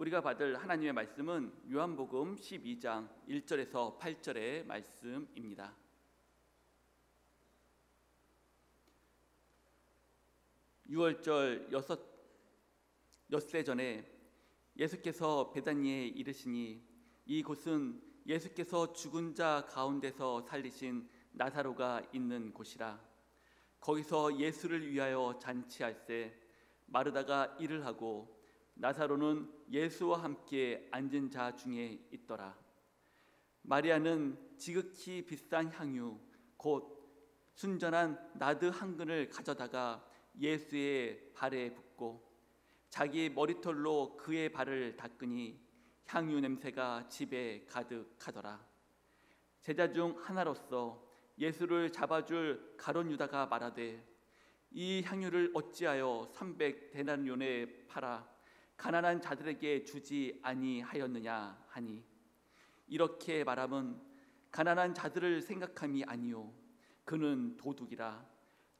우리가 받을 하나님의 말씀은 요한복음 12장 1절에서 8절의 말씀입니다. 유월절 엿새 전에 예수께서 베다니에 이르시니 이곳은 예수께서 죽은 자 가운데서 살리신 나사로가 있는 곳이라. 거기서 예수를 위하여 잔치할세 마르다가 일을 하고 나사로는 예수와 함께 앉은 자 중에 있더라. 마리아는 지극히 비싼 향유 곧 순전한 나드 한 근을 가져다가 예수의 발에 붓고 자기 머리털로 그의 발을 닦으니 향유 냄새가 집에 가득하더라. 제자 중 하나로서 예수를 잡아줄 가룟 유다가 말하되 이 향유를 어찌하여 300데나리온에 팔아 가난한 자들에게 주지 아니하였느냐 하니, 이렇게 말함은 가난한 자들을 생각함이 아니요 그는 도둑이라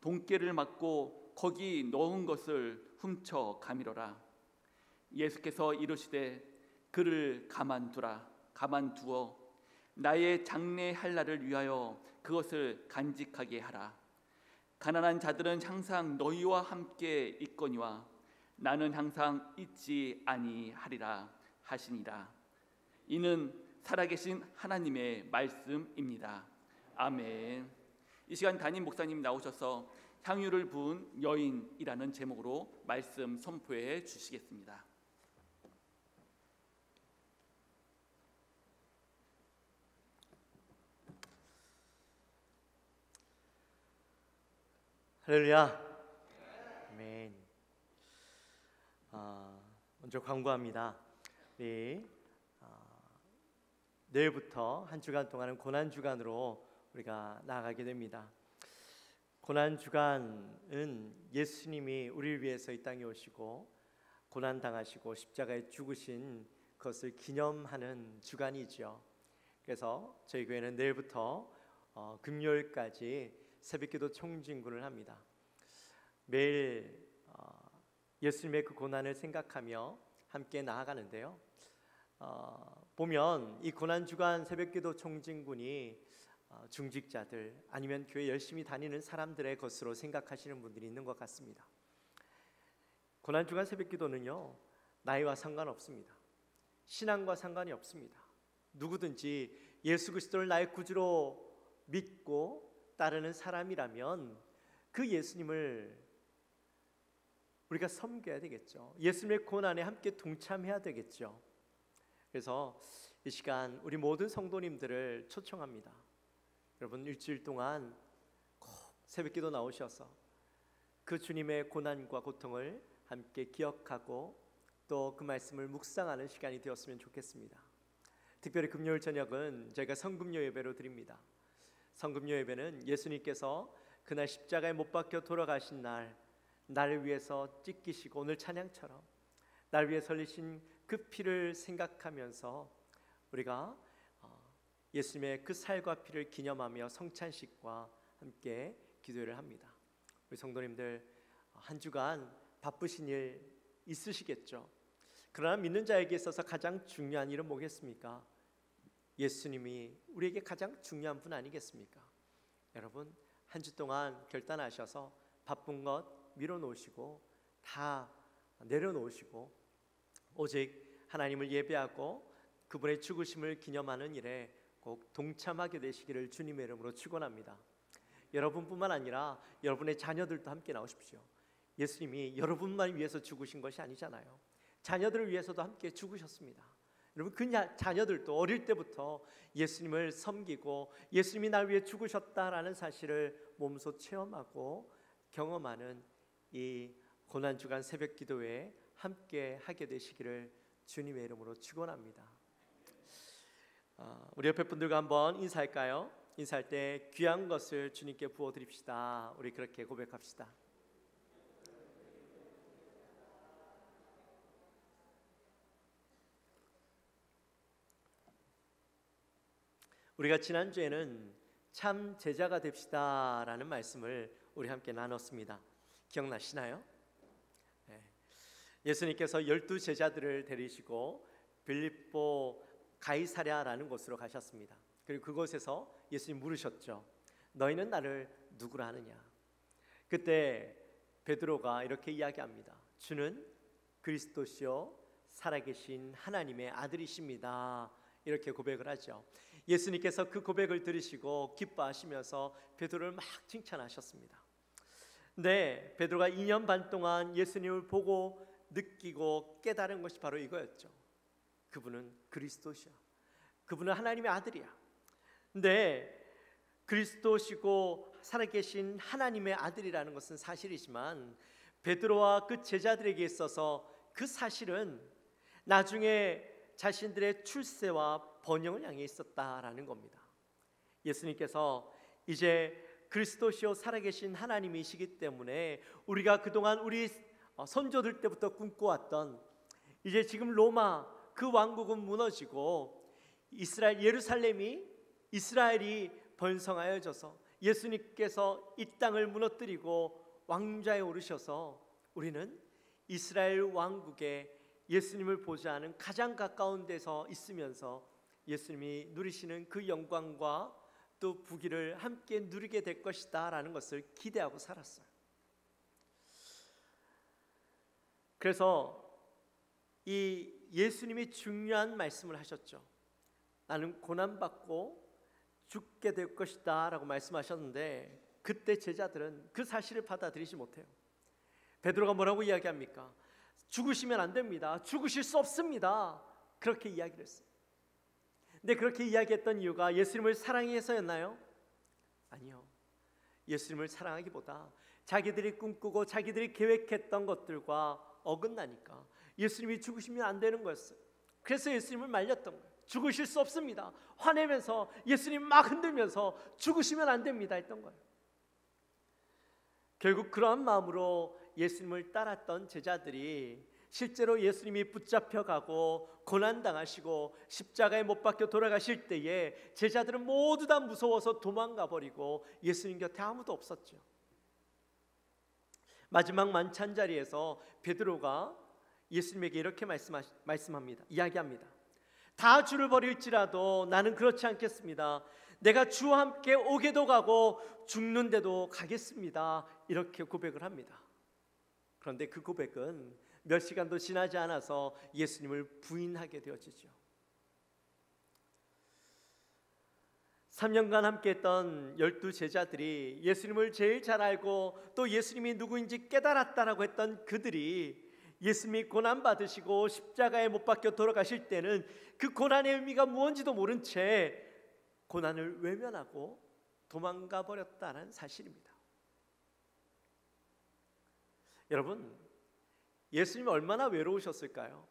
돈깨를 맞고 거기 넣은 것을 훔쳐 가미러라. 예수께서 이르시되 그를 가만두어 나의 장래할 날을 위하여 그것을 간직하게 하라. 가난한 자들은 항상 너희와 함께 있거니와 나는 항상 있지 아니하리라 하시니라. 이는 살아계신 하나님의 말씀입니다. 아멘. 이 시간 담임 목사님 나오셔서 향유를 부은 여인이라는 제목으로 말씀 선포해 주시겠습니다. 할렐루야. 아멘. 먼저 광고합니다. 내일부터 한 주간 동안은 고난주간으로 우리가 나아가게 됩니다. 고난주간은 예수님이 우리를 위해서 이 땅에 오시고 고난당하시고 십자가에 죽으신 것을 기념하는 주간이죠. 그래서 저희 교회는 내일부터 금요일까지 새벽기도 총진군을 합니다. 매일 예수님의 그 고난을 생각하며 함께 나아가는데요. 보면 이 고난주간 새벽기도 총진군이 중직자들 아니면 교회 열심히 다니는 사람들의 것으로 생각하시는 분들이 있는 것 같습니다. 고난주간 새벽기도는요, 나이와 상관없습니다. 신앙과 상관이 없습니다. 누구든지 예수 그리스도를 나의 구주로 믿고 따르는 사람이라면 그 예수님을 우리가 섬겨야 되겠죠. 예수님의 고난에 함께 동참해야 되겠죠. 그래서 이 시간 우리 모든 성도님들을 초청합니다. 여러분, 일주일 동안 꼭 새벽기도 나오셔서 그 주님의 고난과 고통을 함께 기억하고 또 그 말씀을 묵상하는 시간이 되었으면 좋겠습니다. 특별히 금요일 저녁은 저희가 성금요 예배로 드립니다. 성금요 예배는 예수님께서 그날 십자가에 못 박혀 돌아가신 날, 나를 위해서 찢기시고 오늘 찬양처럼 나를 위해 흘리신 그 피를 생각하면서 우리가 예수님의 그 살과 피를 기념하며 성찬식과 함께 기도를 합니다. 우리 성도님들 한 주간 바쁘신 일 있으시겠죠. 그러나 믿는 자에게 있어서 가장 중요한 일은 뭐겠습니까? 예수님이 우리에게 가장 중요한 분 아니겠습니까? 여러분, 한 주 동안 결단하셔서 바쁜 것 밀어놓으시고 다 내려놓으시고 오직 하나님을 예배하고 그분의 죽으심을 기념하는 일에 꼭 동참하게 되시기를 주님의 이름으로 축원합니다. 여러분뿐만 아니라 여러분의 자녀들도 함께 나오십시오. 예수님이 여러분만 위해서 죽으신 것이 아니잖아요. 자녀들을 위해서도 함께 죽으셨습니다. 여러분, 그 자녀들도 어릴 때부터 예수님을 섬기고 예수님이 날 위해 죽으셨다라는 사실을 몸소 체험하고 경험하는 이 고난주간 새벽기도회에 함께 하게 되시기를 주님의 이름으로 축원합니다. 우리 옆에 분들과 한번 인사할까요? 인사할 때 귀한 것을 주님께 부어드립시다. 우리 그렇게 고백합시다. 우리가 지난주에는 참 제자가 됩시다라는 말씀을 우리 함께 나눴습니다. 기억나시나요? 네. 예수님께서 12제자들을 데리시고 빌립보 가이사랴라는 곳으로 가셨습니다. 그리고 그곳에서 예수님 물으셨죠. 너희는 나를 누구라 하느냐? 그때 베드로가 이렇게 이야기합니다. 주는 그리스도시요 살아계신 하나님의 아들이십니다. 이렇게 고백을 하죠. 예수님께서 그 고백을 들으시고 기뻐하시면서 베드로를 막 칭찬하셨습니다. 네, 베드로가 2년 반 동안 예수님을 보고 느끼고 깨달은 것이 바로 이거였죠. 그분은 그리스도시야. 그분은 하나님의 아들이야. 근데 그리스도시고 살아계신 하나님의 아들이라는 것은 사실이지만 베드로와 그 제자들에게 있어서 그 사실은 나중에 자신들의 출세와 번영을 향해 있었다라는 겁니다. 예수님께서 이제 그리스도시요 살아계신 하나님이시기 때문에 우리가 그동안 우리 선조들 때부터 꿈꿔왔던 이제 지금 로마 그 왕국은 무너지고 이스라엘이 번성하여져서 예수님께서 이 땅을 무너뜨리고 왕좌에 오르셔서 우리는 이스라엘 왕국에 예수님을 보자 하는 가장 가까운 데서 있으면서 예수님이 누리시는 그 영광과 또 부귀를 함께 누리게 될 것이다 라는 것을 기대하고 살았어요. 그래서 이 예수님이 중요한 말씀을 하셨죠. 나는 고난받고 죽게 될 것이다 라고 말씀하셨는데 그때 제자들은 그 사실을 받아들이지 못해요. 베드로가 뭐라고 이야기합니까? 죽으시면 안 됩니다. 죽으실 수 없습니다. 그렇게 이야기를 했어요. 근데 그렇게 이야기했던 이유가 예수님을 사랑해서였나요? 아니요. 예수님을 사랑하기보다 자기들이 꿈꾸고 자기들이 계획했던 것들과 어긋나니까 예수님이 죽으시면 안 되는 거였어요. 그래서 예수님을 말렸던 거예요. 죽으실 수 없습니다. 화내면서 예수님 막 흔들면서 죽으시면 안 됩니다 했던 거예요. 결국 그러한 마음으로 예수님을 따랐던 제자들이 실제로 예수님이 붙잡혀가고 고난당하시고 십자가에 못 박혀 돌아가실 때에 제자들은 모두 다 무서워서 도망가 버리고 예수님 곁에 아무도 없었죠. 마지막 만찬 자리에서 베드로가 예수님에게 이렇게 말씀합니다. 이야기합니다. 다 주를 버릴지라도 나는 그렇지 않겠습니다. 내가 주와 함께 오게도 가고 죽는데도 가겠습니다. 이렇게 고백을 합니다. 그런데 그 고백은 몇 시간도 지나지 않아서 예수님을 부인하게 되어지죠. 3년간 함께했던 12제자들이 예수님을 제일 잘 알고 또 예수님이 누구인지 깨달았다라고 했던 그들이 예수님이 고난받으시고 십자가에 못 박혀 돌아가실 때는 그 고난의 의미가 무언지도 모른 채 고난을 외면하고 도망가 버렸다는 사실입니다. 여러분, 예수님이 얼마나 외로우셨을까요?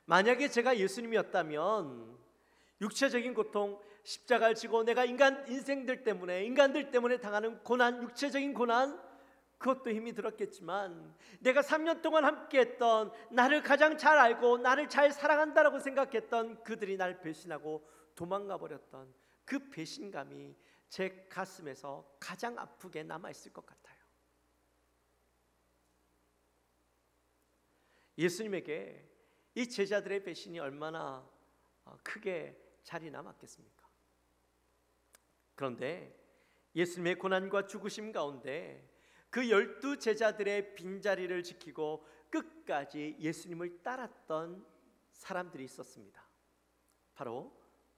만약에 제가 예수님이었다면 육체적인 고통, 십자가를 지고 내가 인간들 때문에 당하는 고난, 육체적인 고난, 그것도 힘이 들었겠지만 내가 3년 동안 함께했던 나를 가장 잘 알고 나를 잘 사랑한다라고 생각했던 그들이 날 배신하고 도망가 버렸던 그 배신감이 제 가슴에서 가장 아프게 남아있을 것 같아요. 예수님에게 이 제자들의 배신이 얼마나 크게 자리 남았겠습니까? 그런데 예수님의 고난과 죽으심 가운데 그 12제자들의 빈자리를 지키고 끝까지 예수님을 따랐던 사람들이 있었습니다. 바로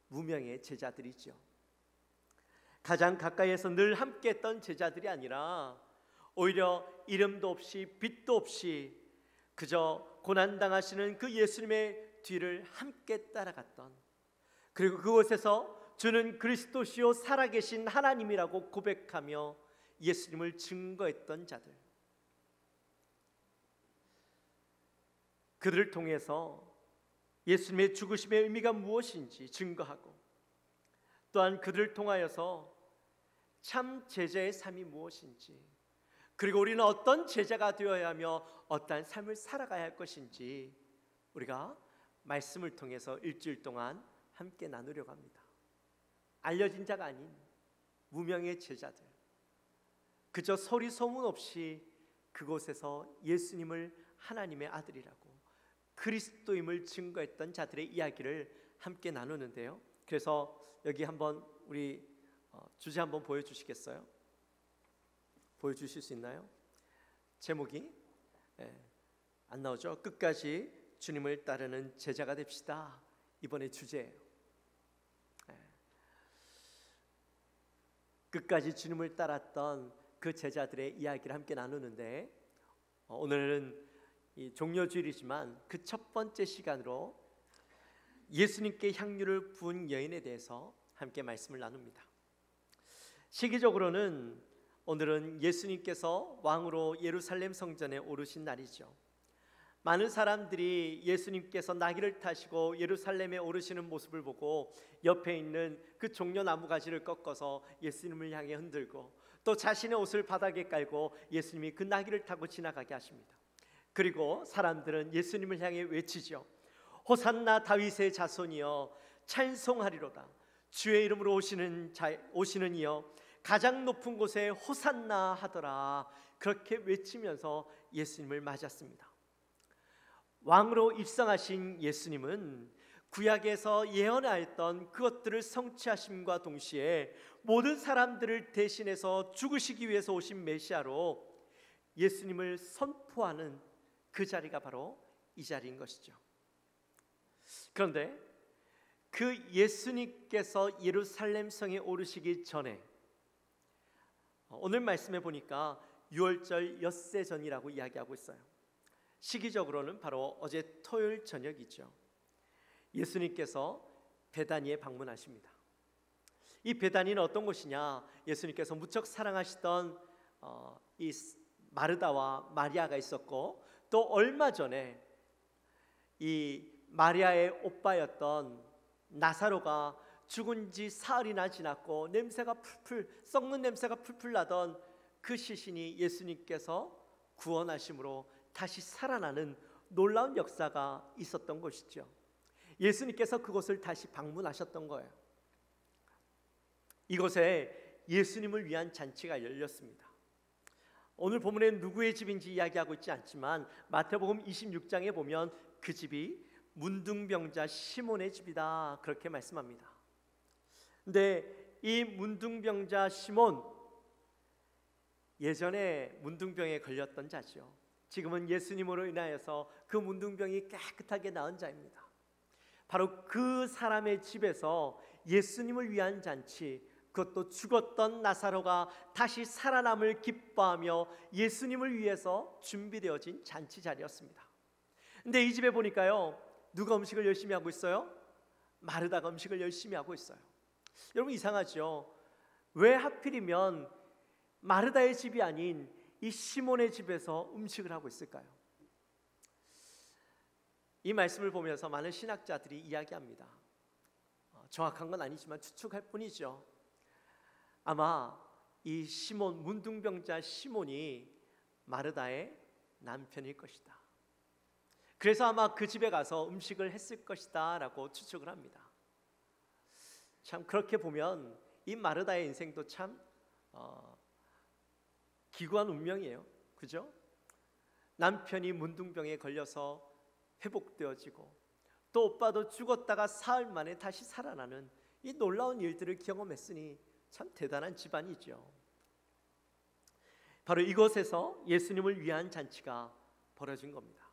무명의 제자들이죠. 가장 가까이에서 늘 함께했던 제자들이 아니라 오히려 이름도 없이 빛도 없이 그저 고난당하시는 그 예수님의 뒤를 함께 따라갔던, 그리고 그곳에서 주는 그리스도시요 살아계신 하나님이라고 고백하며 예수님을 증거했던 자들, 그들을 통해서 예수님의 죽으심의 의미가 무엇인지 증거하고 또한 그들을 통하여서 참 제자의 삶이 무엇인지, 그리고 우리는 어떤 제자가 되어야 하며 어떠한 삶을 살아가야 할 것인지 우리가 말씀을 통해서 일주일 동안 함께 나누려고 합니다. 알려진 자가 아닌 무명의 제자들, 그저 소리 소문 없이 그곳에서 예수님을 하나님의 아들이라고 그리스도임을 증거했던 자들의 이야기를 함께 나누는데요. 그래서 여기 한번 우리 주제 한번 보여주시겠어요? 보여주실 수 있나요? 제목이 안 나오죠? 끝까지 주님을 따르는 제자가 됩시다. 이번에 주제예요. 끝까지 주님을 따랐던 그 제자들의 이야기를 함께 나누는데, 오늘은 이 종료주일이지만 그 첫 번째 시간으로 예수님께 향유를 부은 여인에 대해서 함께 말씀을 나눕니다. 시기적으로는 오늘은 예수님께서 왕으로 예루살렘 성전에 오르신 날이죠. 많은 사람들이 예수님께서 나귀를 타시고 예루살렘에 오르시는 모습을 보고 옆에 있는 그 종려나무 가지를 꺾어서 예수님을 향해 흔들고, 또 자신의 옷을 바닥에 깔고 예수님이 그 나귀를 타고 지나가게 하십니다. 그리고 사람들은 예수님을 향해 외치죠. 호산나 다윗의 자손이여 찬송하리로다. 주의 이름으로 오시는 이여 가장 높은 곳에 호산나 하더라. 그렇게 외치면서 예수님을 맞았습니다. 왕으로 입성하신 예수님은 구약에서 예언하였던 그것들을 성취하심과 동시에 모든 사람들을 대신해서 죽으시기 위해서 오신 메시아로 예수님을 선포하는 그 자리가 바로 이 자리인 것이죠. 그런데 그 예수님께서 예루살렘 성에 오르시기 전에, 오늘 말씀해 보니까 6월절 엿새 전이라고 이야기하고 있어요. 시기적으로는 바로 어제 토요일 저녁이죠. 예수님께서 베다니에 방문하십니다. 이 베다니는 어떤 곳이냐? 예수님께서 무척 사랑하시던 이 마르다와 마리아가 있었고, 또 얼마 전에 이 마리아의 오빠였던 나사로가 죽은 지 사흘이나 지났고 냄새가 썩는 냄새가 풀풀 나던 그 시신이 예수님께서 구원하심으로 다시 살아나는 놀라운 역사가 있었던 것이죠. 예수님께서 그곳을 다시 방문하셨던 거예요. 이곳에 예수님을 위한 잔치가 열렸습니다. 오늘 본문에 누구의 집인지 이야기하고 있지 않지만 마태복음 26장에 보면 그 집이 문둥병자 시몬의 집이다, 그렇게 말씀합니다. 근데 이 문둥병자 시몬, 예전에 문둥병에 걸렸던 자죠. 지금은 예수님으로 인하여서 그 문둥병이 깨끗하게 나은 자입니다. 바로 그 사람의 집에서 예수님을 위한 잔치, 그것도 죽었던 나사로가 다시 살아남을 기뻐하며 예수님을 위해서 준비되어진 잔치 자리였습니다. 근데 이 집에 보니까요, 누가 음식을 열심히 하고 있어요? 마르다가 음식을 열심히 하고 있어요. 여러분 이상하죠? 왜 하필이면 마르다의 집이 아닌 이 시몬의 집에서 음식을 하고 있을까요? 이 말씀을 보면서 많은 신학자들이 이야기합니다. 정확한 건 아니지만 추측할 뿐이죠. 아마 이 시몬, 문둥병자 시몬이 마르다의 남편일 것이다. 그래서 아마 그 집에 가서 음식을 했을 것이다 라고 추측을 합니다. 참 그렇게 보면 이 마르다의 인생도 참 기구한 운명이에요. 그죠? 남편이 문둥병에 걸려서 회복되어지고, 또 오빠도 죽었다가 사흘 만에 다시 살아나는 이 놀라운 일들을 경험했으니 참 대단한 집안이죠. 바로 이곳에서 예수님을 위한 잔치가 벌어진 겁니다.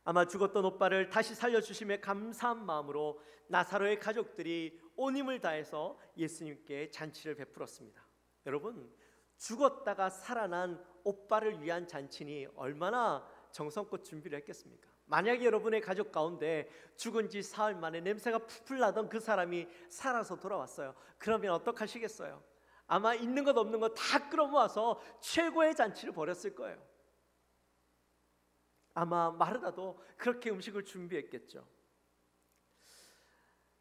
아마 죽었던 오빠를 다시 살려주심에 감사한 마음으로 나사로의 가족들이 온 힘을 다해서 예수님께 잔치를 베풀었습니다. 여러분, 죽었다가 살아난 오빠를 위한 잔치니 얼마나 정성껏 준비를 했겠습니까? 만약에 여러분의 가족 가운데 죽은 지 사흘 만에 냄새가 풀풀 나던 그 사람이 살아서 돌아왔어요. 그러면 어떡하시겠어요? 아마 있는 것 없는 것 다 끌어모아서 최고의 잔치를 벌였을 거예요. 아마 마르다도 그렇게 음식을 준비했겠죠.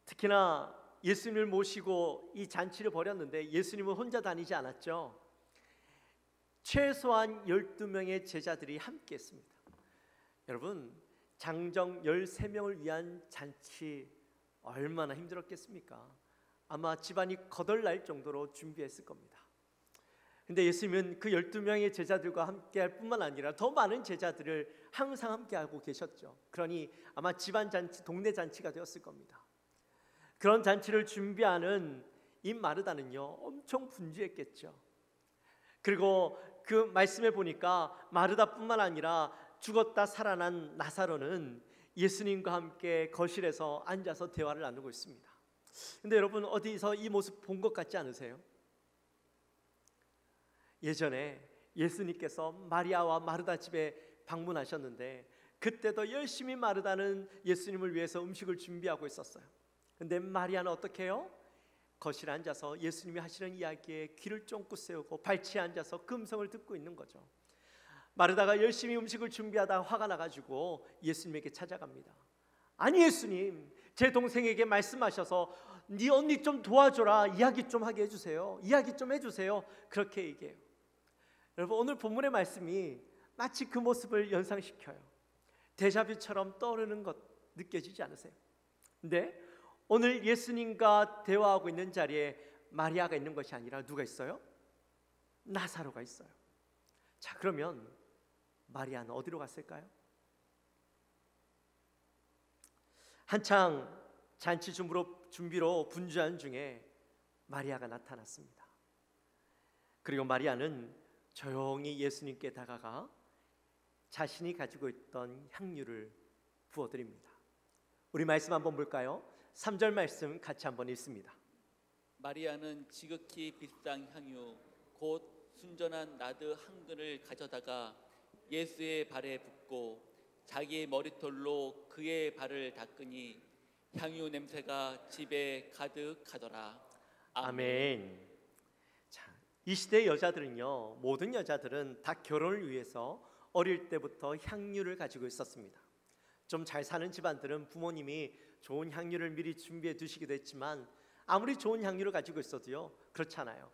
특히나 예수님을 모시고 이 잔치를 벌였는데 예수님은 혼자 다니지 않았죠. 최소한 12명의 제자들이 함께 했습니다. 여러분, 장정 13명을 위한 잔치 얼마나 힘들었겠습니까? 아마 집안이 거덜날 정도로 준비했을 겁니다. 근데 예수님은 그 12명의 제자들과 함께 할 뿐만 아니라 더 많은 제자들을 항상 함께 하고 계셨죠. 그러니 아마 집안 잔치, 동네 잔치가 되었을 겁니다. 그런 잔치를 준비하는 이 마르다는요, 엄청 분주했겠죠. 그리고 그 말씀에 보니까 마르다뿐만 아니라 죽었다 살아난 나사로는 예수님과 함께 거실에서 앉아서 대화를 나누고 있습니다. 근데 여러분, 어디서 이 모습 본 것 같지 않으세요? 예전에 예수님께서 마리아와 마르다 집에 방문하셨는데 그때도 열심히 마르다는 예수님을 위해서 음식을 준비하고 있었어요. 근데 마리아는 어떻게 해요? 거실에 앉아서 예수님이 하시는 이야기에 귀를 쫑긋 세우고 발치에 앉아서 그 음성을 듣고 있는 거죠. 마르다가 열심히 음식을 준비하다가 화가 나가지고 예수님에게 찾아갑니다. 아니 예수님, 제 동생에게 말씀하셔서 네 언니 좀 도와줘라, 이야기 좀 하게 해주세요, 이야기 좀 해주세요, 그렇게 얘기해요. 여러분, 오늘 본문의 말씀이 마치 그 모습을 연상시켜요. 데자뷰처럼 떠오르는 것 느껴지지 않으세요? 근데 오늘 예수님과 대화하고 있는 자리에 마리아가 있는 것이 아니라 누가 있어요? 나사로가 있어요. 자, 그러면 마리아는 어디로 갔을까요? 한창 잔치 준비로 분주한 중에 마리아가 나타났습니다. 그리고 마리아는 조용히 예수님께 다가가 자신이 가지고 있던 향유를 부어드립니다. 우리 말씀 한번 볼까요? 3절 말씀 같이 한번 읽습니다. 마리아는 지극히 비싼 향유 곧 순전한 나드 한 근을 가져다가 예수의 발에 붓고 자기의 머리털로 그의 발을 닦으니 향유 냄새가 집에 가득하더라. 아멘. 자, 이 시대의 여자들은요, 모든 여자들은 다 결혼을 위해서 어릴 때부터 향유를 가지고 있었습니다. 좀 잘 사는 집안들은 부모님이 좋은 향유를 미리 준비해 두시기도 했지만 아무리 좋은 향유를 가지고 있어도요, 그렇잖아요.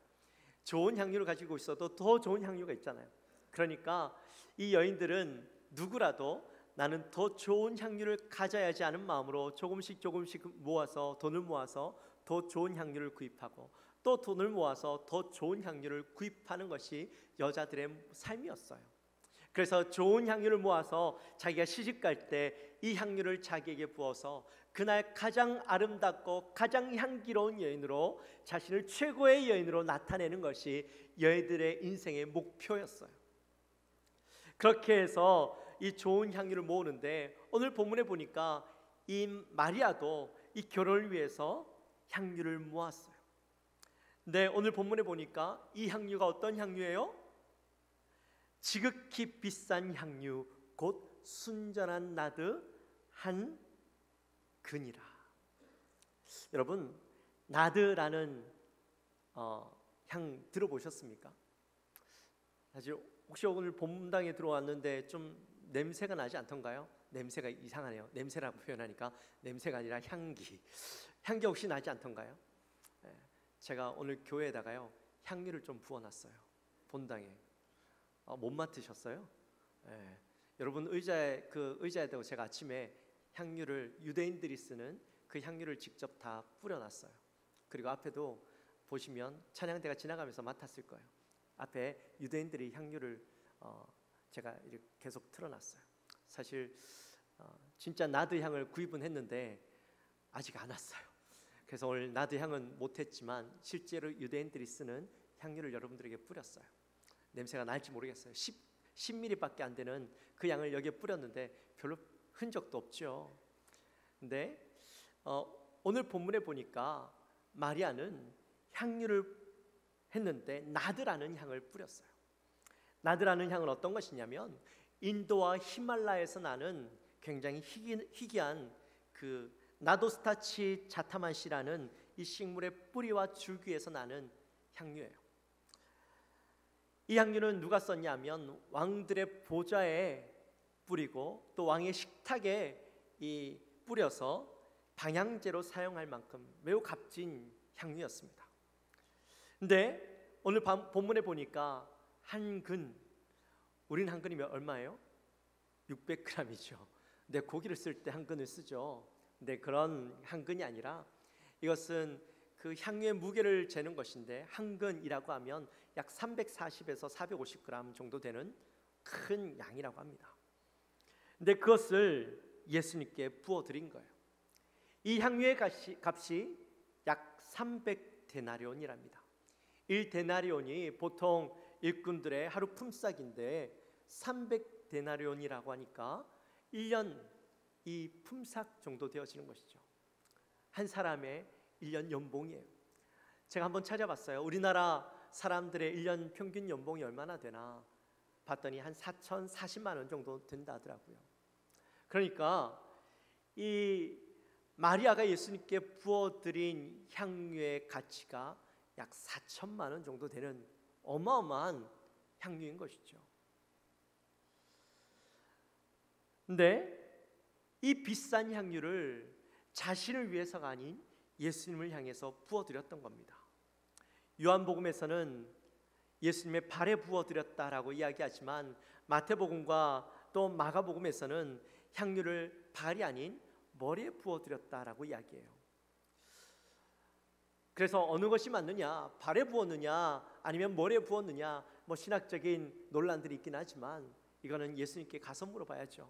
좋은 향유를 가지고 있어도 더 좋은 향유가 있잖아요. 그러니까 이 여인들은 누구라도 나는 더 좋은 향유를 가져야지 하는 마음으로 조금씩 모아서 돈을 모아서 더 좋은 향유를 구입하고 또 돈을 모아서 더 좋은 향유를 구입하는 것이 여자들의 삶이었어요. 그래서 좋은 향유를 모아서 자기가 시집갈 때 이 향유를 자기에게 부어서 그날 가장 아름답고 가장 향기로운 여인으로, 자신을 최고의 여인으로 나타내는 것이 여인들의 인생의 목표였어요. 그렇게 해서 이 좋은 향유를 모으는데 오늘 본문에 보니까 이 마리아도 이 결혼을 위해서 향유를 모았어요. 근데 오늘 본문에 보니까 이 향유가 어떤 향유예요? 지극히 비싼 향유 곧 순전한 나드 한 근이라. 여러분, 나드라는 향 들어보셨습니까? 사실 혹시 오늘 본당에 들어왔는데 좀 냄새가 나지 않던가요? 냄새가 이상하네요. 냄새라고 표현하니까 냄새가 아니라 향기. 향기 혹시 나지 않던가요? 제가 오늘 교회에다가요 향유를 좀 부어놨어요. 본당에. 못 맡으셨어요? 여러분, 의자에다가 제가 아침에 향유를, 유대인들이 쓰는 그 향유를 직접 다 뿌려놨어요. 그리고 앞에도 보시면 찬양대가 지나가면서 맡았을 거예요. 앞에 유대인들이 향유를 제가 이렇게 계속 틀어놨어요. 사실 진짜 나드 향을 구입은 했는데 아직 안 왔어요. 그래서 오늘 나드 향은 못했지만 실제로 유대인들이 쓰는 향유를 여러분들에게 뿌렸어요. 냄새가 날지 모르겠어요. 10ml밖에 안 되는 그 양을 여기에 뿌렸는데 별로 흔적도 없죠. 근데 오늘 본문에 보니까 마리아는 향유를 했는데 나드라는 향을 뿌렸어요. 나드라는 향은 어떤 것이냐면 인도와 히말라야에서 나는 굉장히 희귀한 그 나도스타치 자타만시라는 이 식물의 뿌리와 줄기에서 나는 향유예요. 이 향유는 누가 썼냐면 왕들의 보좌에 뿌리고 또 왕의 식탁에 뿌려서 방향제로 사용할 만큼 매우 값진 향유였습니다. 근데 오늘 본문에 보니까 한 근, 우린 한 근이면 얼마예요? 600g이죠. 근데 고기를 쓸 때 한 근을 쓰죠. 근데 그런 한 근이 아니라 이것은 그 향유의 무게를 재는 것인데 한 근이라고 하면 약 340에서 450g 정도 되는 큰 양이라고 합니다. 근데 그것을 예수님께 부어드린 거예요. 이 향유의 값이 약 300데나리온이랍니다. 1데나리온이 보통 일꾼들의 하루 품삯인데 300데나리온이라고 하니까 1년 이 품삯 정도 되어지는 것이죠. 한 사람의 1년 연봉이에요. 제가 한번 찾아봤어요. 우리나라 사람들의 1년 평균 연봉이 얼마나 되나 봤더니 한 4,040만 원 정도 된다 하더라고요. 그러니까 이 마리아가 예수님께 부어드린 향유의 가치가 약 4천만 원 정도 되는 어마어마한 향유인 것이죠. 근데 이 비싼 향유를 자신을 위해서가 아닌 예수님을 향해서 부어드렸던 겁니다. 요한복음에서는 예수님의 발에 부어드렸다라고 이야기하지만 마태복음과 또 마가복음에서는 향유를 발이 아닌 머리에 부어드렸다라고 이야기해요. 그래서 어느 것이 맞느냐, 발에 부었느냐 아니면 머리에 부었느냐, 신학적인 논란들이 있긴 하지만 이거는 예수님께 가서 물어봐야죠.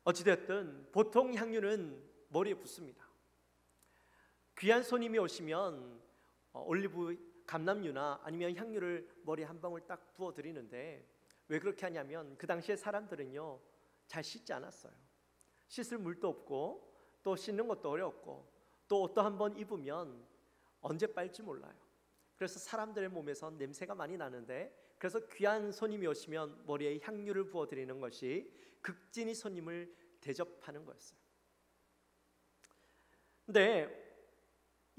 어찌됐든 보통 향유는 머리에 붓습니다. 귀한 손님이 오시면 올리브 감람유나 아니면 향유를 머리에 한 방울 딱 부어드리는데 왜 그렇게 하냐면 그 당시에 사람들은요 잘 씻지 않았어요. 씻을 물도 없고 또 씻는 것도 어려웠고 또 옷도 한번 입으면 언제 빨지 몰라요. 그래서 사람들의 몸에서 냄새가 많이 나는데 그래서 귀한 손님이 오시면 머리에 향유를 부어드리는 것이 극진히 손님을 대접하는 거였어요. 근데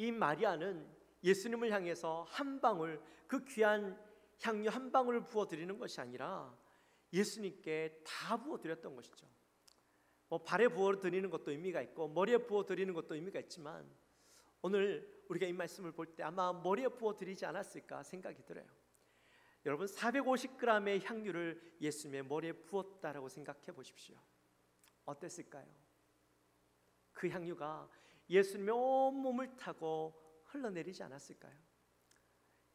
이 마리아는 예수님을 향해서 한 방울, 그 귀한 향유 한 방울을 부어드리는 것이 아니라 예수님께 다 부어드렸던 것이죠. 발에 부어드리는 것도 의미가 있고 머리에 부어드리는 것도 의미가 있지만 오늘 우리가 이 말씀을 볼 때 아마 머리에 부어드리지 않았을까 생각이 들어요. 여러분 450g의 향유를 예수님의 머리에 부었다라고 생각해 보십시오. 어땠을까요? 그 향유가 예수님의 온몸을 타고 흘러내리지 않았을까요?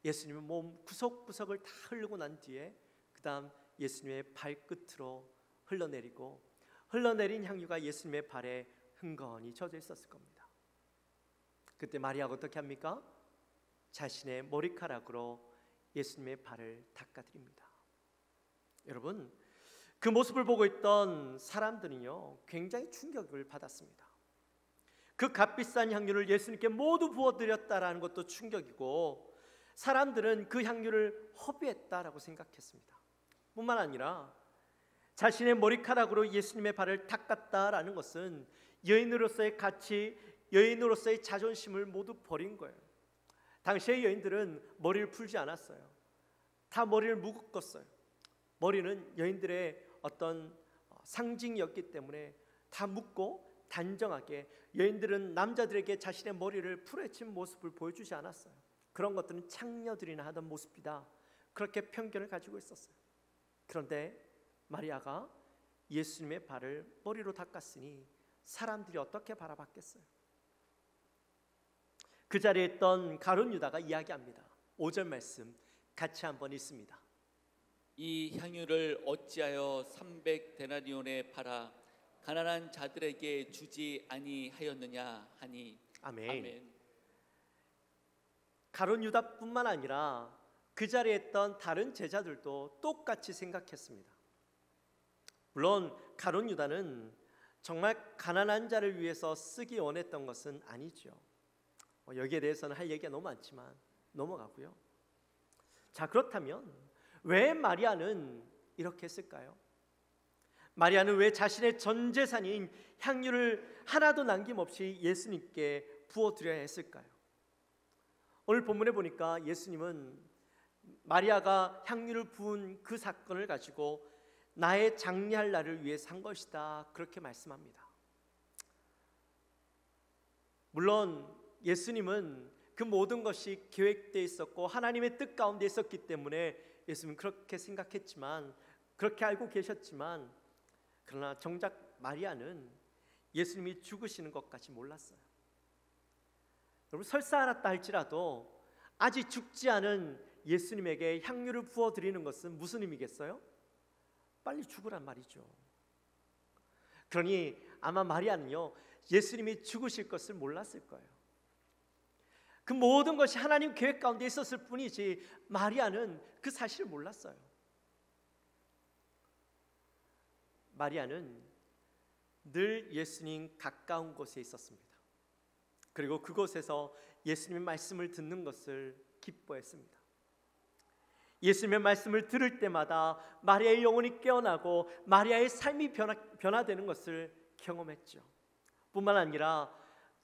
예수님의 몸 구석구석을 다 흐르고 난 뒤에 그 다음 예수님의 발끝으로 흘러내리고 흘러내린 향유가 예수님의 발에 흥건히 젖어 있었을 겁니다. 그때 마리아가 어떻게 합니까? 자신의 머리카락으로 예수님의 발을 닦아드립니다. 여러분 그 모습을 보고 있던 사람들은요 굉장히 충격을 받았습니다. 그 값비싼 향유를 예수님께 모두 부어드렸다라는 것도 충격이고 사람들은 그 향유를 허비했다라고 생각했습니다. 뿐만 아니라 자신의 머리카락으로 예수님의 발을 닦았다라는 것은 여인으로서의 가치, 여인으로서의 자존심을 모두 버린 거예요. 당시의 여인들은 머리를 풀지 않았어요. 다 머리를 묶었어요. 머리는 여인들의 어떤 상징이었기 때문에 다 묶고 단정하게 여인들은 남자들에게 자신의 머리를 풀어헤친 모습을 보여주지 않았어요. 그런 것들은 창녀들이나 하던 모습이다. 그렇게 편견을 가지고 있었어요. 그런데 마리아가 예수님의 발을 머리로 닦았으니 사람들이 어떻게 바라봤겠어요? 그 자리에 있던 가룟 유다가 이야기합니다. 5절 말씀 같이 한번 읽습니다. 이 향유를 어찌하여 300데나리온에 팔아 가난한 자들에게 주지 아니하였느냐 하니. 아멘. 아멘. 가룟 유다뿐만 아니라 그 자리에 있던 다른 제자들도 똑같이 생각했습니다. 물론 가룟 유다는 정말 가난한 자를 위해서 쓰기 원했던 것은 아니죠. 여기에 대해서는 할 얘기가 너무 많지만 넘어가고요. 자, 그렇다면 왜 마리아는 이렇게 했을까요? 마리아는 왜 자신의 전 재산인 향유를 하나도 남김없이 예수님께 부어드려야 했을까요? 오늘 본문에 보니까 예수님은 마리아가 향유를 부은 그 사건을 가지고 나의 장례할 날을 위해서 한 것이다 그렇게 말씀합니다. 물론 예수님은 그 모든 것이 계획되어 있었고 하나님의 뜻 가운데 있었기 때문에 예수님은 그렇게 생각했지만 그렇게 알고 계셨지만 그러나 정작 마리아는 예수님이 죽으시는 것까지 몰랐어요. 여러분, 설사 알았다 할지라도 아직 죽지 않은 예수님에게 향유를 부어드리는 것은 무슨 의미겠어요? 빨리 죽으란 말이죠. 그러니 아마 마리아는요, 예수님이 죽으실 것을 몰랐을 거예요. 그 모든 것이 하나님 계획 가운데 있었을 뿐이지 마리아는 그 사실을 몰랐어요. 마리아는 늘 예수님 가까운 곳에 있었습니다. 그리고 그곳에서 예수님의 말씀을 듣는 것을 기뻐했습니다. 예수님의 말씀을 들을 때마다 마리아의 영혼이 깨어나고 마리아의 삶이 변화되는 것을 경험했죠. 뿐만 아니라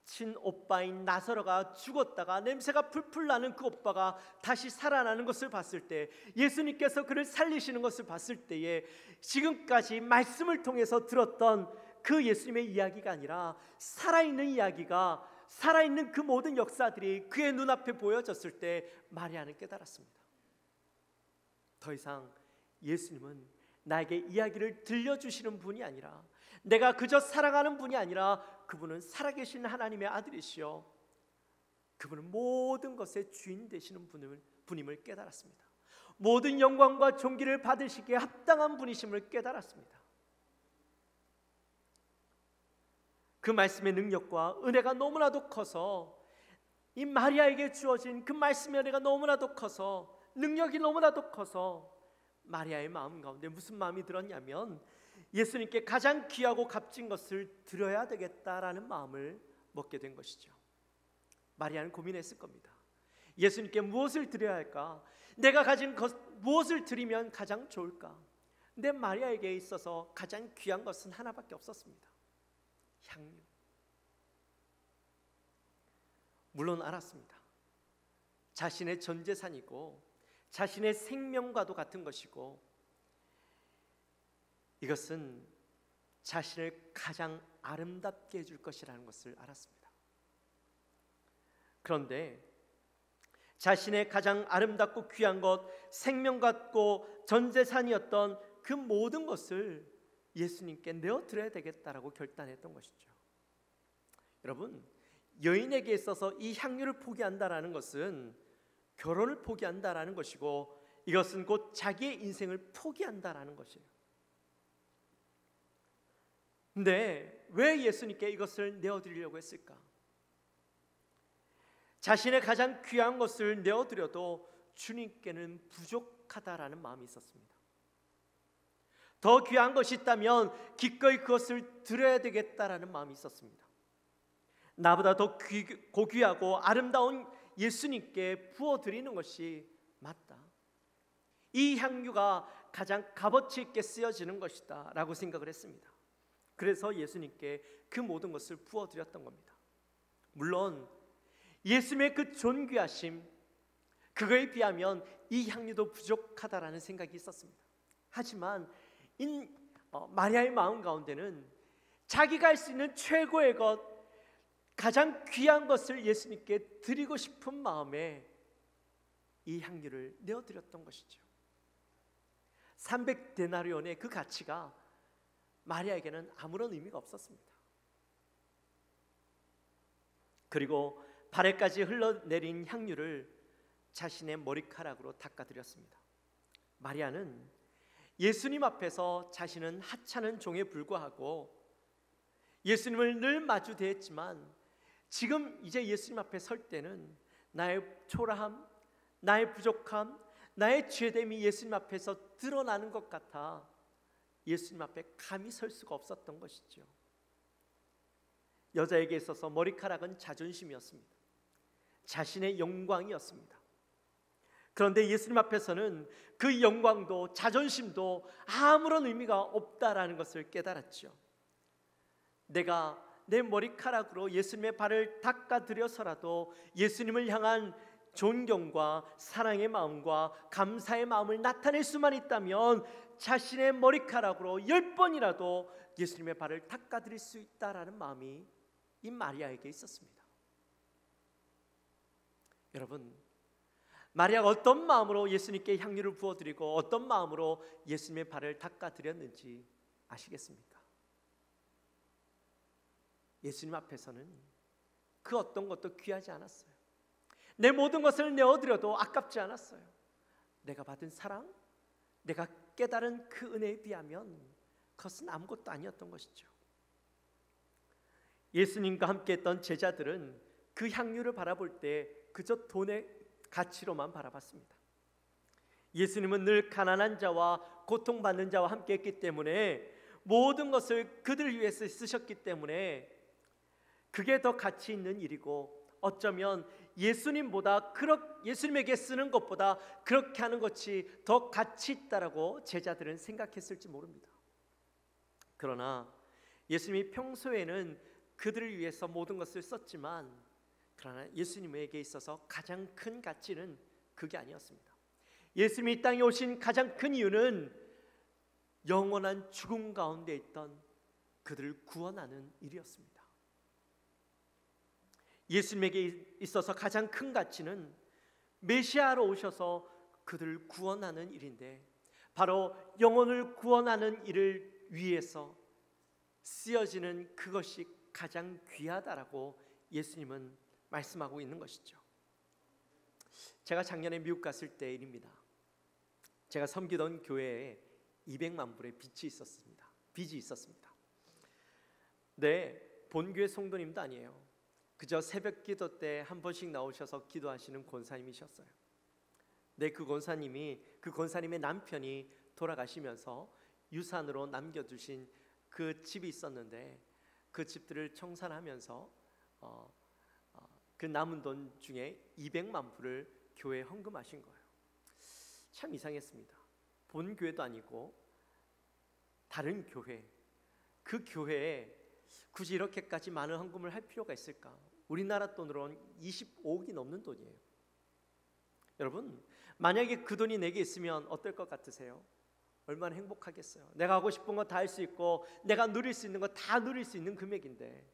친오빠인 나사로가 죽었다가 냄새가 풀풀 나는 그 오빠가 다시 살아나는 것을 봤을 때, 예수님께서 그를 살리시는 것을 봤을 때에 지금까지 말씀을 통해서 들었던 그 예수님의 이야기가 아니라 살아있는 이야기가, 살아있는 그 모든 역사들이 그의 눈앞에 보여졌을 때 마리아는 깨달았습니다. 더 이상 예수님은 나에게 이야기를 들려주시는 분이 아니라, 내가 그저 살아가는 분이 아니라 그분은 살아계신 하나님의 아들이시여, 그분은 모든 것의 주인 되시는 분임을 깨달았습니다. 모든 영광과 존귀를 받으시기에 합당한 분이심을 깨달았습니다. 그 말씀의 능력과 은혜가 너무나도 커서, 이 마리아에게 주어진 그 말씀의 은혜가 너무나도 커서, 능력이 너무나도 커서 마리아의 마음 가운데 무슨 마음이 들었냐면, 예수님께 가장 귀하고 값진 것을 드려야 되겠다라는 마음을 먹게 된 것이죠. 마리아는 고민했을 겁니다. 예수님께 무엇을 드려야 할까? 내가 가진 것 무엇을 드리면 가장 좋을까? 근데 마리아에게 있어서 가장 귀한 것은 하나밖에 없었습니다. 향유. 물론 알았습니다. 자신의 전 재산이고 자신의 생명과도 같은 것이고, 이것은 자신을 가장 아름답게 해줄 것이라는 것을 알았습니다. 그런데 자신의 가장 아름답고 귀한 것, 생명 같고 전 재산이었던 그 모든 것을 예수님께 내어드려야 되겠다라고 결단했던 것이죠. 여러분, 여인에게 있어서 이 향유를 포기한다라는 것은 결혼을 포기한다라는 것이고, 이것은 곧 자기의 인생을 포기한다라는 것이에요. 근데 왜 예수님께 이것을 내어드리려고 했을까? 자신의 가장 귀한 것을 내어드려도 주님께는 부족하다라는 마음이 있었습니다. 더 귀한 것이 있다면 기꺼이 그것을 드려야 되겠다라는 마음이 있었습니다. 나보다 더 고귀하고 아름다운 예수님께 부어드리는 것이 맞다. 이 향유가 가장 값어치 있게 쓰여지는 것이다 라고 생각을 했습니다. 그래서 예수님께 그 모든 것을 부어드렸던 겁니다. 물론 예수님의 그 존귀하심, 그거에 비하면 이 향유도 부족하다라는 생각이 있었습니다. 하지만 마리아의 마음 가운데는 자기가 할 수 있는 최고의 것, 가장 귀한 것을 예수님께 드리고 싶은 마음에 이 향유를 내어드렸던 것이죠. 300데나리온의 그 가치가 마리아에게는 아무런 의미가 없었습니다. 그리고 발에까지 흘러내린 향유를 자신의 머리카락으로 닦아드렸습니다. 마리아는 예수님 앞에서 자신은 하찮은 종에 불과하고 예수님을 늘 마주 대했지만, 지금 이제 예수님 앞에 설 때는 나의 초라함, 나의 부족함, 나의 죄됨이 예수님 앞에서 드러나는 것 같아 예수님 앞에 감히 설 수가 없었던 것이죠. 여자에게 있어서 머리카락은 자존심이었습니다. 자신의 영광이었습니다. 그런데 예수님 앞에서는 그 영광도 자존심도 아무런 의미가 없다라는 것을 깨달았죠. 내가 내 머리카락으로 예수님의 발을 닦아드려서라도 예수님을 향한 존경과 사랑의 마음과 감사의 마음을 나타낼 수만 있다면 자신의 머리카락으로 10번이라도 예수님의 발을 닦아드릴 수 있다라는 마음이 이 마리아에게 있었습니다. 여러분, 마리아가 어떤 마음으로 예수님께 향유를 부어드리고 어떤 마음으로 예수님의 발을 닦아드렸는지 아시겠습니까? 예수님 앞에서는 그 어떤 것도 귀하지 않았어요. 내 모든 것을 내어드려도 아깝지 않았어요. 내가 받은 사랑, 내가 깨달은 그 은혜에 비하면 그것은 아무것도 아니었던 것이죠. 예수님과 함께 했던 제자들은 그 향유를 바라볼 때 그저 돈의 가치로만 바라봤습니다. 예수님은 늘 가난한 자와 고통받는 자와 함께 했기 때문에 모든 것을 그들 위해서 쓰셨기 때문에 그게 더 가치 있는 일이고, 어쩌면 예수님에게 쓰는 것보다 그렇게 하는 것이 더 가치 있다라고 제자들은 생각했을지 모릅니다. 그러나 예수님이 평소에는 그들을 위해서 모든 것을 썼지만, 그러나 예수님에게 있어서 가장 큰 가치는 그게 아니었습니다. 예수님이 이 땅에 오신 가장 큰 이유는 영원한 죽음 가운데 있던 그들을 구원하는 일이었습니다. 예수님에게 있어서 가장 큰 가치는 메시아로 오셔서 그들을 구원하는 일인데, 바로 영혼을 구원하는 일을 위해서 쓰여지는 그것이 가장 귀하다라고 예수님은 말씀하고 있는 것이죠. 제가 작년에 미국 갔을 때 일입니다. 제가 섬기던 교회에 200만 불의 빚이 있었습니다. 네, 본교회 성도님도 아니에요. 그저 새벽 기도 때 한 번씩 나오셔서 기도하시는 권사님이셨어요. 네, 그 권사님의 남편이 돌아가시면서 유산으로 남겨두신 그 집이 있었는데, 그 집들을 청산하면서 그 남은 돈 중에 200만 불을 교회에 헌금하신 거예요. 참 이상했습니다. 본 교회도 아니고 다른 교회, 그 교회에 굳이 이렇게까지 많은 헌금을 할 필요가 있을까? 우리나라 돈으로는 25억이 넘는 돈이에요. 여러분, 만약에 그 돈이 내게 있으면 어떨 것 같으세요? 얼마나 행복하겠어요. 내가 하고 싶은 거 다 할 수 있고, 내가 누릴 수 있는 거 다 누릴 수 있는 금액인데,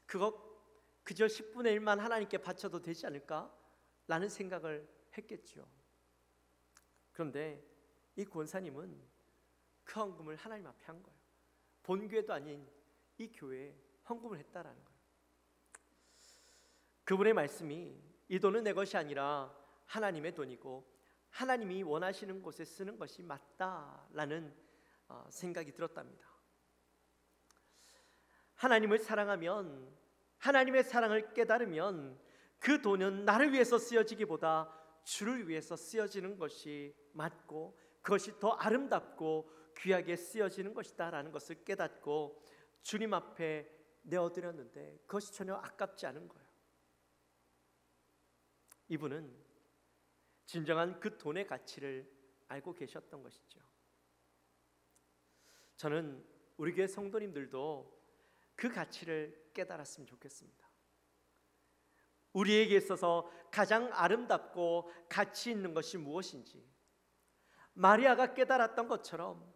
그거 그저 10분의 1만 하나님께 바쳐도 되지 않을까? 라는 생각을 했겠죠. 그런데 이 권사님은 그 헌금을 하나님 앞에 한 거예요. 본교회도 아닌 이 교회에 헌금을 했다라는 거예요. 그분의 말씀이 이 돈은 내 것이 아니라 하나님의 돈이고 하나님이 원하시는 곳에 쓰는 것이 맞다라는 생각이 들었답니다. 하나님을 사랑하면, 하나님의 사랑을 깨달으면 그 돈은 나를 위해서 쓰여지기보다 주를 위해서 쓰여지는 것이 맞고, 그것이 더 아름답고 귀하게 쓰여지는 것이다 라는 것을 깨닫고 주님 앞에 내어드렸는데 그것이 전혀 아깝지 않은 거예요. 이분은 진정한 그 돈의 가치를 알고 계셨던 것이죠. 저는 우리 교회 성도님들도 그 가치를 깨달았으면 좋겠습니다. 우리에게 있어서 가장 아름답고 가치 있는 것이 무엇인지 마리아가 깨달았던 것처럼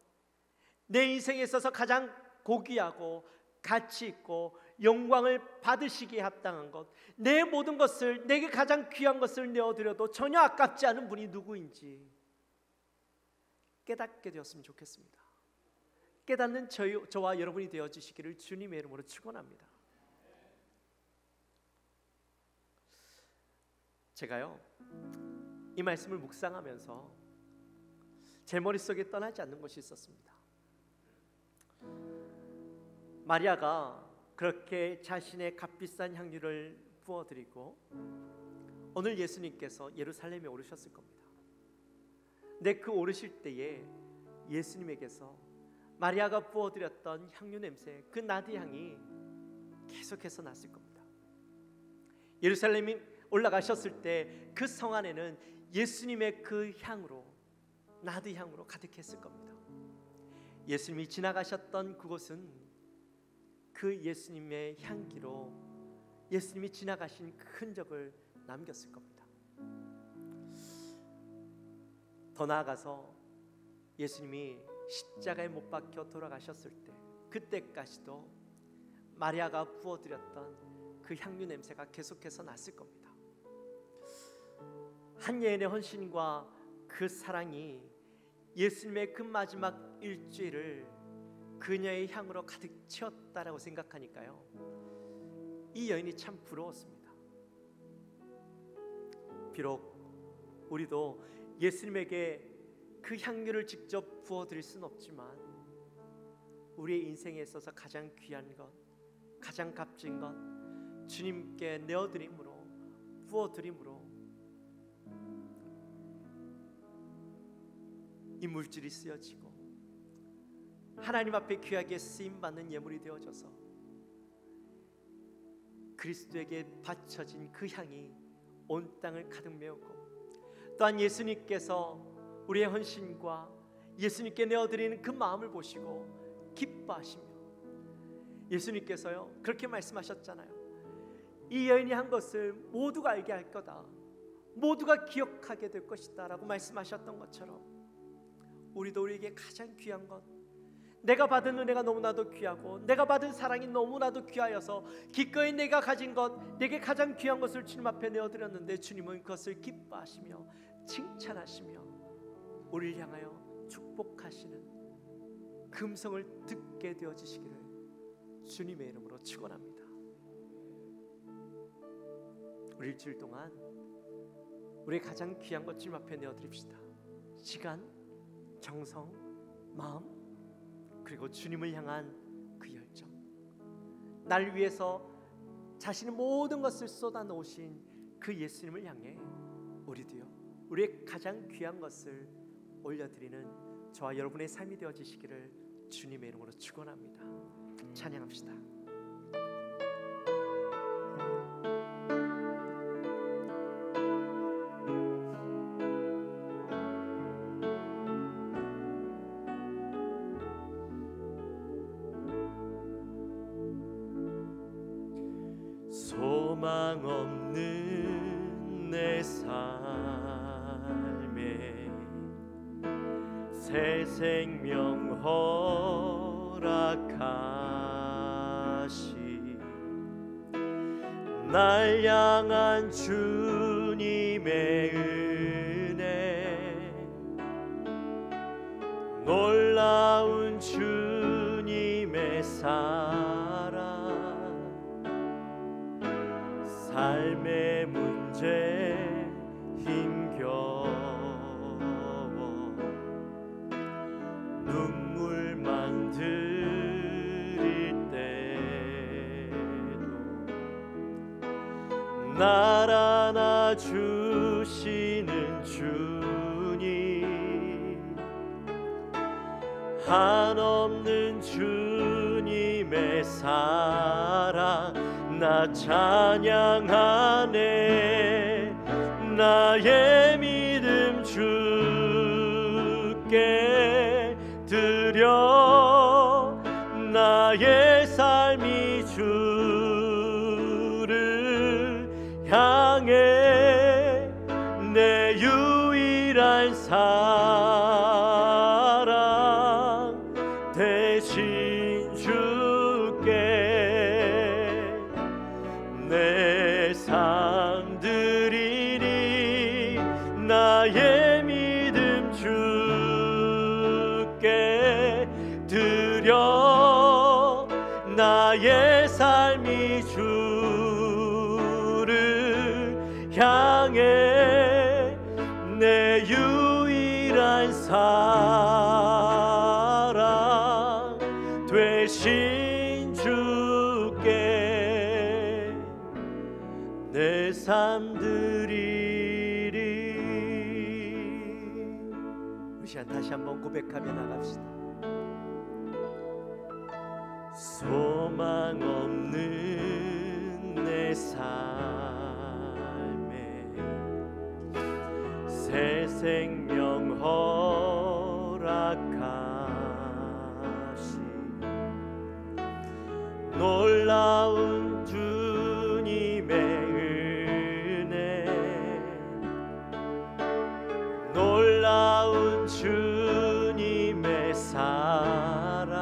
내 인생에 있어서 가장 고귀하고 가치 있고 영광을 받으시기에 합당한 것, 내 모든 것을, 내게 가장 귀한 것을 내어드려도 전혀 아깝지 않은 분이 누구인지 깨닫게 되었으면 좋겠습니다. 깨닫는 저와 여러분이 되어주시기를 주님의 이름으로 축원합니다. 제가요, 이 말씀을 묵상하면서 제 머릿속에 떠나지 않는 것이 있었습니다. 마리아가 그렇게 자신의 값비싼 향유를 부어드리고 오늘 예수님께서 예루살렘에 오르셨을 겁니다. 근데 그 오르실 때에 예수님에게서 마리아가 부어드렸던 향유 냄새, 그 나드향이 계속해서 났을 겁니다. 예루살렘이 올라가셨을 때 그 성 안에는 예수님의 그 향으로, 나드향으로 가득했을 겁니다. 예수님이 지나가셨던 그곳은 그 예수님의 향기로 예수님이 지나가신 흔적을 남겼을 겁니다. 더 나아가서 예수님이 십자가에 못 박혀 돌아가셨을 때, 그때까지도 마리아가 부어드렸던 그 향유 냄새가 계속해서 났을 겁니다. 한 여인의 헌신과 그 사랑이 예수님의 그 마지막 일주일을 그녀의 향으로 가득 채웠다라고 생각하니까요, 이 여인이 참 부러웠습니다. 비록 우리도 예수님에게 그 향유를 직접 부어드릴 수는 없지만 우리의 인생에 있어서 가장 귀한 것, 가장 값진 것, 주님께 내어드림으로, 부어드림으로 이 물질이 쓰여지고 하나님 앞에 귀하게 쓰임받는 예물이 되어져서 그리스도에게 바쳐진 그 향이 온 땅을 가득 메우고, 또한 예수님께서 우리의 헌신과 예수님께 내어드리는 그 마음을 보시고 기뻐하시며, 예수님께서요 그렇게 말씀하셨잖아요. 이 여인이 한 것을 모두가 알게 할 거다, 모두가 기억하게 될 것이다 라고 말씀하셨던 것처럼 우리도 우리에게 가장 귀한 것, 내가 받은 은혜가 너무나도 귀하고 내가 받은 사랑이 너무나도 귀하여서 기꺼이 내가 가진 것, 내게 가장 귀한 것을 주님 앞에 내어드렸는데 주님은 그것을 기뻐하시며 칭찬하시며 우리를 향하여 축복하시는 금성을 듣게 되어지시기를 주님의 이름으로 축원합니다. 우리 일주일 동안 우리의 가장 귀한 것 주님 앞에 내어드립시다. 시간, 정성, 마음, 그리고 주님을 향한 그 열정, 날 위해서 자신의 모든 것을 쏟아 놓으신 그 예수님을 향해 우리도요 우리의 가장 귀한 것을 올려드리는 저와 여러분의 삶이 되어지시기를 주님의 이름으로 축원합니다. 찬양합시다. 소망 없는 내 삶에 새 생명 허락하시, 날 향한 주님의 은혜, 놀라운 주님의 사랑, 삶의 문제 힘겨워 눈물만 들일 때도 날 안아주시는 주님, 한없는 주님의 사랑 나 찬양하네. 나의 믿음 주께 드려, 나의 삶이 주를 향해 내 유일한 사랑 대신 주께 내 삶 드리니, 나의 믿음 주께 드려, 나의 삶이 주를 향해 내 유일한 사랑 되신 주께 내 삶 드리리. 우리 시간 다시 한번 고백하며 나갑시다. 소망 없는 내 삶에 새 생명 허락하시, 놀라운 주님의 은혜, 놀라운 주님의 사랑,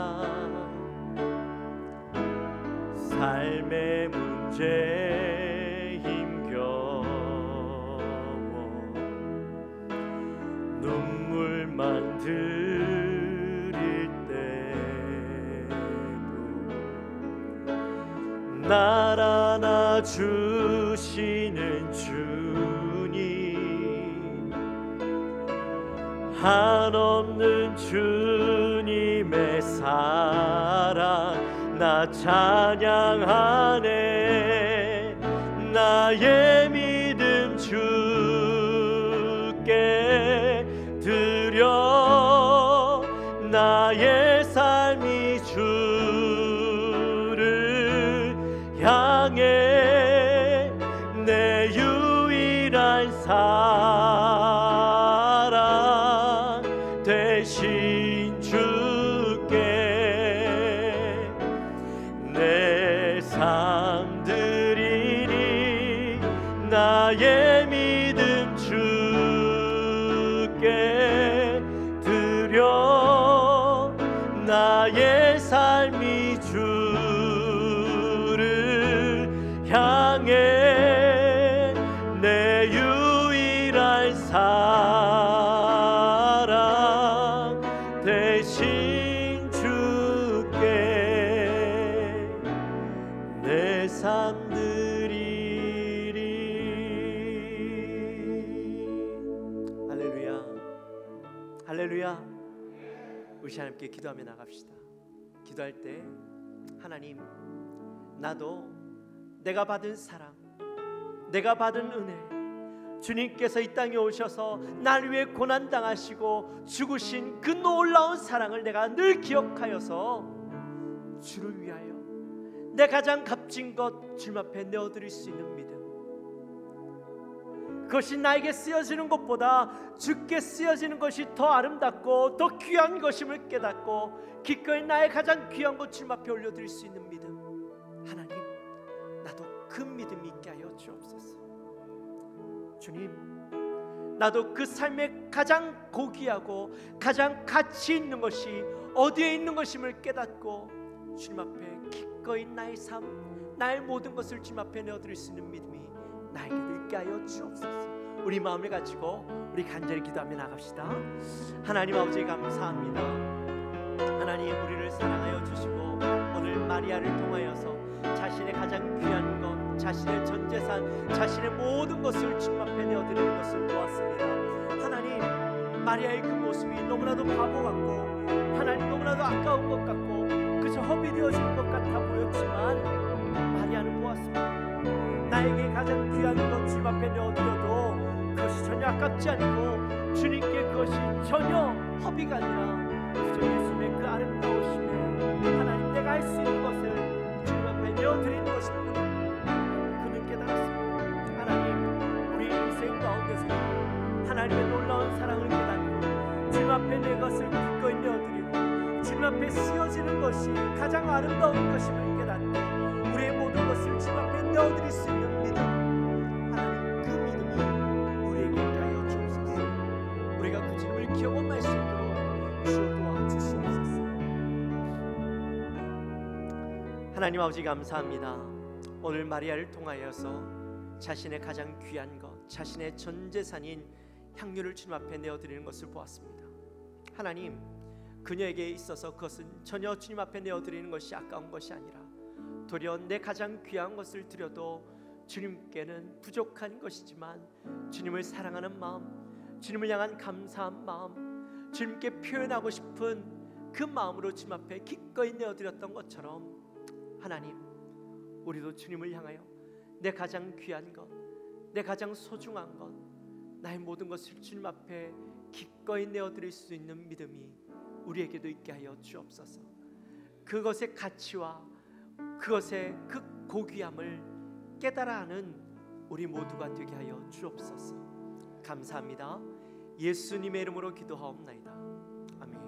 삶의 문제 힘겨워 눈물만 들일 때도 날 주시는 주님, 한없는 주님의 사랑 나 찬양하네. 나의 믿음 주께 드려, 나의 삶이 주를 향해 내 유일한 사랑 되신 주께 내 삶 드리니. 나의 믿음 주께 드려, 나의 삶이 주를 향해 내 유일한 사랑 되신 주께 내 삶 드리리. 할렐루야, 할렐루야. 우리 하나님께 기도하며 나갑시다. 기도할 때 하나님, 나도 내가 받은 사랑, 내가 받은 은혜, 주님께서 이 땅에 오셔서 날 위해 고난당하시고 죽으신 그 놀라운 사랑을 내가 늘 기억하여서 주를 위하여 내 가장 값진 것 주님 앞에 내어드릴 수 있는 믿음, 그것이 나에게 쓰여지는 것보다 주께 쓰여지는 것이 더 아름답고 더 귀한 것임을 깨닫고 기꺼이 나의 가장 귀한 것 주님 앞에 올려드릴 수 있는 믿음, 하나님, 나도 그 믿음이 있게 하여 주옵소서. 주님, 나도 그 삶의 가장 고귀하고 가장 가치 있는 것이 어디에 있는 것임을 깨닫고 주님 앞에 기꺼이 나의 삶, 나의 모든 것을 주님 앞에 내어드릴 수 있는 믿음이 나에게도 있게 하여 주옵소서. 우리 마음을 가지고 우리 간절히 기도하며 나갑시다. 하나님 아버지 감사합니다. 하나님, 우리를 사랑하여 주시고 오늘 마리아를 통하여서 자신의 가장 귀한 것, 자신의 전 재산, 자신의 모든 것을 주님 앞에 내어드리는 것을 보았습니다. 하나님, 마리아의 그 모습이 너무나도 바보 같고 하나님 너무나도 아까운 것 같고 그저 허비 되어지는 것 같아 보였지만 마리아는 보았습니다. 나에게 가장 귀한 것 주님 앞에 내어드려도 그것이 전혀 아깝지 않고 주님께 그것이 전혀 허비가 아니라 그저 예수님의 그 아름다우심에 하나님 내가 할 수 있는 것을 주님 앞에 내어드리는 것이구나. 그는 깨달았습니다. 하나님, 우리 인생 가운데서 하나님의 놀라운 사랑을 깨닫고 주님 앞에 내 것을 기꺼이 내어드리고 주님 앞에 쓰여지는 것이 가장 아름다운 것임을 깨닫고 우리의 모든 것을 주님 앞에 내어드릴 수 있는 믿음, 하나님, 그 믿음이 우리에게 있게 하여 주옵소서. 우리가 그 주님을 경험할 수 있도록 주여 도와주시옵소서. 하나님 아버지 감사합니다. 오늘 마리아를 통하여서 자신의 가장 귀한 것, 자신의 전 재산인 향유를 주님 앞에 내어드리는 것을 보았습니다. 하나님, 그녀에게 있어서 그것은 전혀 주님 앞에 내어드리는 것이 아까운 것이 아니라 도리어 내 가장 귀한 것을 드려도 주님께는 부족한 것이지만 주님을 사랑하는 마음, 주님을 향한 감사한 마음, 주님께 표현하고 싶은 그 마음으로 주님 앞에 기꺼이 내어드렸던 것처럼 하나님, 우리도 주님을 향하여 내 가장 귀한 것, 내 가장 소중한 것, 나의 모든 것을 주님 앞에 기꺼이 내어드릴 수 있는 믿음이 우리에게도 있게 하여 주옵소서. 그것의 가치와 그것의 그 고귀함을 깨달아 하는 우리 모두가 되게 하여 주옵소서. 감사합니다. 예수님의 이름으로 기도하옵나이다. 아멘.